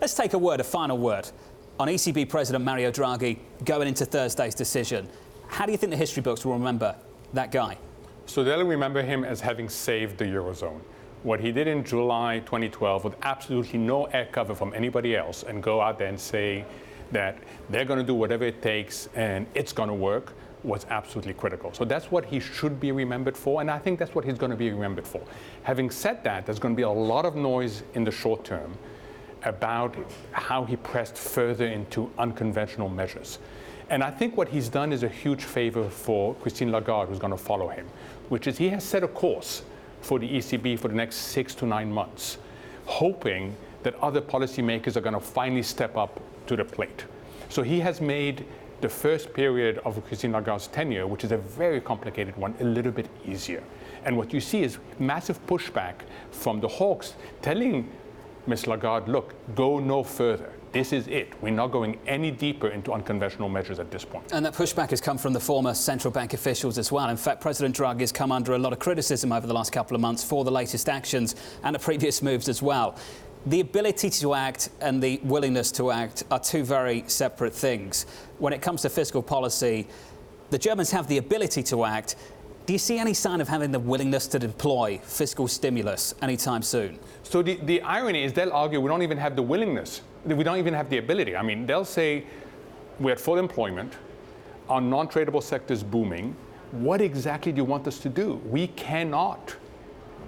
Let's take a final word, on ECB President Mario Draghi going into Thursday's decision. How do you think the history books will remember that guy? So they'll remember him as having saved the Eurozone. What he did in July 2012 with absolutely no air cover from anybody else and go out there and say that they're going to do whatever it takes and it's going to work was absolutely critical. So that's what he should be remembered for, and I think that's what he's going to be remembered for. Having said that, there's going to be a lot of noise in the short term about how he pressed further into unconventional measures. And I think what he's done is a huge favor for Christine Lagarde, who's going to follow him, which is he has set a course for the ECB for the next 6 to 9 months, hoping that other policymakers are going to finally step up to the plate. So he has made the first period of Christine Lagarde's tenure, which is a very complicated one, a little bit easier. And what you see is massive pushback from the hawks telling Ms. Lagarde, look, go no further. This is it. We're not going any deeper into unconventional measures at this point. And that pushback has come from the former central bank officials as well. In fact, President Draghi has come under a lot of criticism over the last couple of months for the latest actions and the previous moves as well. The ability to act and the willingness to act are two very separate things. When it comes to fiscal policy, the Germans have the ability to act. Do you see any sign of having the willingness to deploy fiscal stimulus anytime soon? So the irony is they'll argue we don't even have the willingness. We don't even have the ability. I mean, they'll say we're at full employment, our non-tradable sector is booming. What exactly do you want us to do? We cannot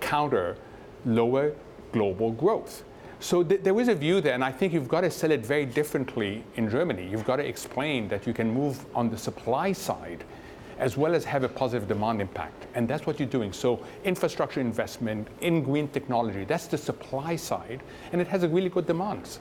counter lower global growth. So there is a view there, and I think you've got to sell it very differently in Germany. You've got to explain that you can move on the supply side as well as have a positive demand impact. And that's what you're doing. So infrastructure investment in green technology, that's the supply side, and it has a really good demand.